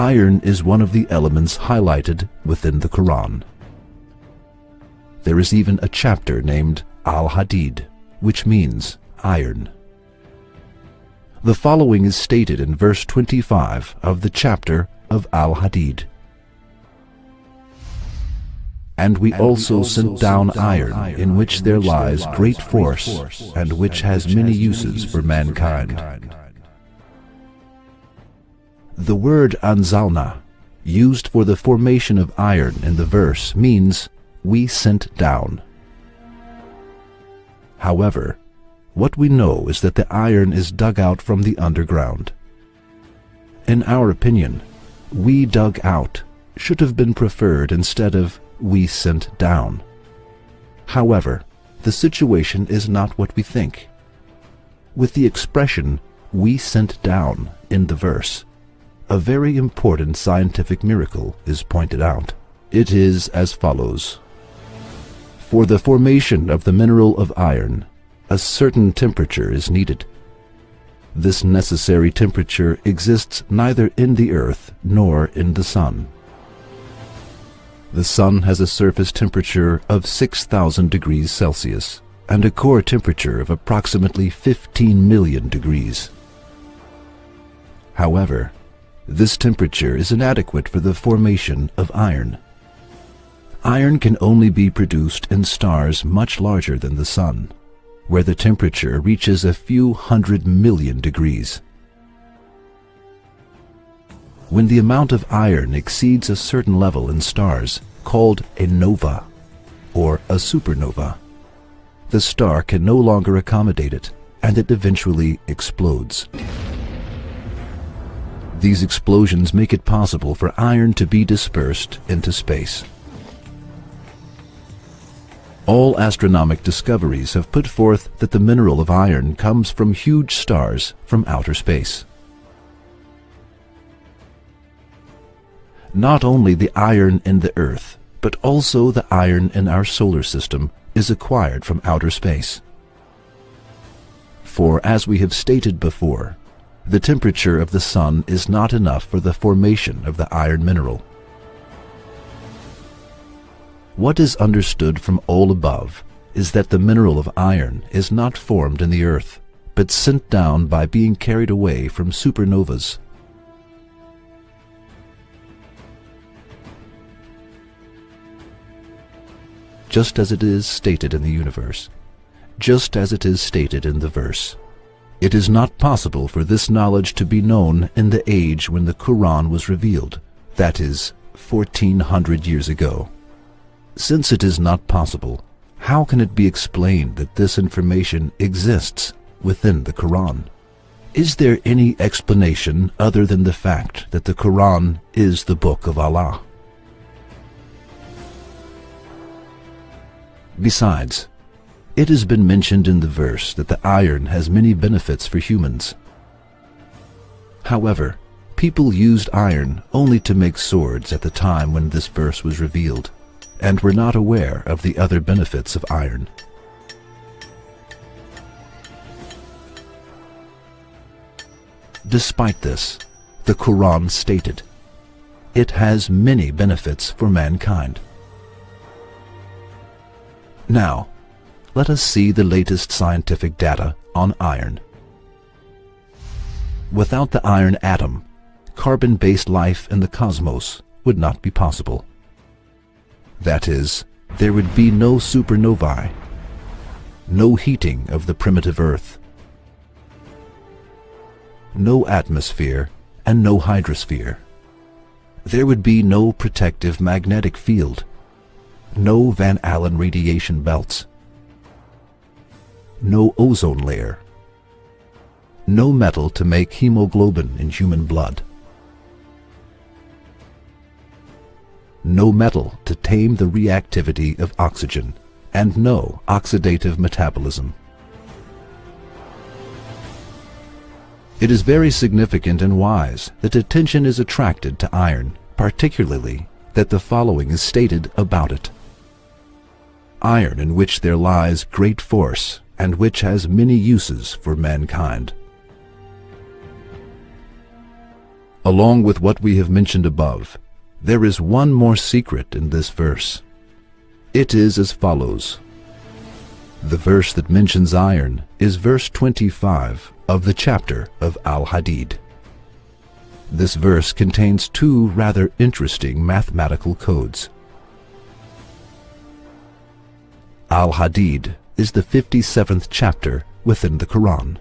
Iron is one of the elements highlighted within the Quran. There is even a chapter named Al-Hadid, which means iron. The following is stated in verse 25 of the chapter of Al-Hadid. And we also sent down iron, in which there lies great force, and which has many uses for mankind. The word anzalna, used for the formation of iron in the verse, means we sent down. However, what we know is that the iron is dug out from the underground. In our opinion, we dug out should have been preferred instead of we sent down. However, the situation is not what we think. With the expression we sent down in the verse, a very important scientific miracle is pointed out. It is as follows. For the formation of the mineral of iron, a certain temperature is needed. This necessary temperature exists neither in the earth nor in the sun. The sun has a surface temperature of 6,000 degrees Celsius and a core temperature of approximately 15 million degrees. However, this temperature is inadequate for the formation of iron. Iron can only be produced in stars much larger than the sun, where the temperature reaches a few 100 million degrees. When the amount of iron exceeds a certain level in stars, called a nova or a supernova, the star can no longer accommodate it, and it eventually explodes. These explosions make it possible for iron to be dispersed into space. All astronomic discoveries have put forth that the mineral of iron comes from huge stars from outer space. Not only the iron in the Earth, but also the iron in our solar system is acquired from outer space. For, as we have stated before, the temperature of the sun is not enough for the formation of the iron mineral. What is understood from all above is that the mineral of iron is not formed in the earth, but sent down by being carried away from supernovas. Just as it is stated in the universe, just as it is stated in the verse. It is not possible for this knowledge to be known in the age when the Quran was revealed, that is, 1400 years ago. Since it is not possible, how can it be explained that this information exists within the Quran? Is there any explanation other than the fact that the Quran is the book of Allah? Besides, it has been mentioned in the verse that the iron has many benefits for humans. However, people used iron only to make swords at the time when this verse was revealed, and were not aware of the other benefits of iron. Despite this, the Quran stated, it has many benefits for mankind. Now, let us see the latest scientific data on iron. Without the iron atom, carbon-based life in the cosmos would not be possible. That is, there would be no supernovae, no heating of the primitive Earth, no atmosphere, and no hydrosphere. There would be no protective magnetic field, no Van Allen radiation belts, no ozone layer, no metal to make hemoglobin in human blood, no metal to tame the reactivity of oxygen, and no oxidative metabolism. It is very significant and wise that attention is attracted to iron, particularly that the following is stated about it. Iron in which there lies great force, and which has many uses for mankind. Along with what we have mentioned above, there is one more secret in this verse. It is as follows. The verse that mentions iron is verse 25 of the chapter of Al-Hadid. This verse contains two rather interesting mathematical codes. Al-Hadid is the 57th chapter within the Quran.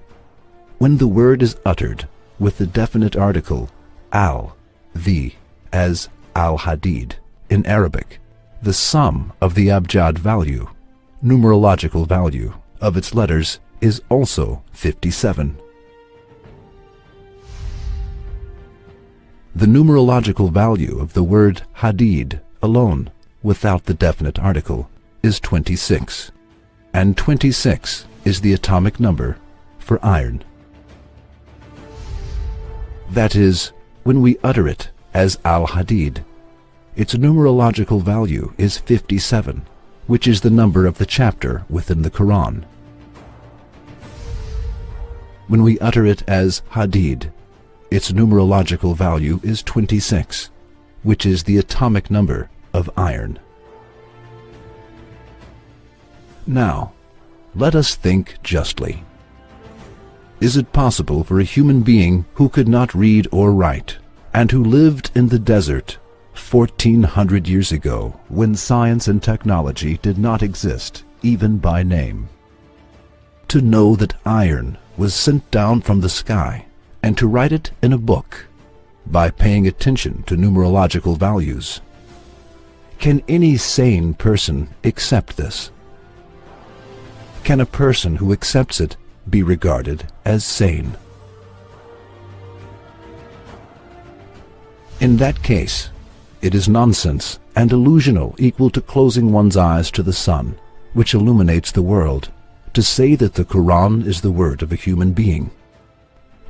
When the word is uttered with the definite article al, the, as Al-Hadid in Arabic, the sum of the abjad value, numerological value, of its letters is also 57. The numerological value of the word Hadid alone, without the definite article, is 26, and 26 is the atomic number for iron. That is, when we utter it as Al-Hadid, its numerological value is 57, which is the number of the chapter within the Quran. When we utter it as Hadid, its numerological value is 26, which is the atomic number of iron. Now, let us think justly. Is it possible for a human being who could not read or write, and who lived in the desert 1400 years ago, when science and technology did not exist, even by name, to know that iron was sent down from the sky, and to write it in a book by paying attention to numerological values? Can any sane person accept this? Can a person who accepts it be regarded as sane? In that case, it is nonsense and delusional equal to closing one's eyes to the sun, which illuminates the world, to say that the Quran is the word of a human being.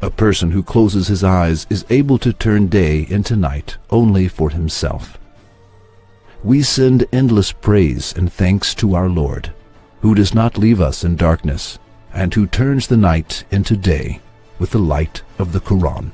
A person who closes his eyes is able to turn day into night only for himself. We send endless praise and thanks to our Lord, who does not leave us in darkness, and who turns the night into day with the light of the Quran.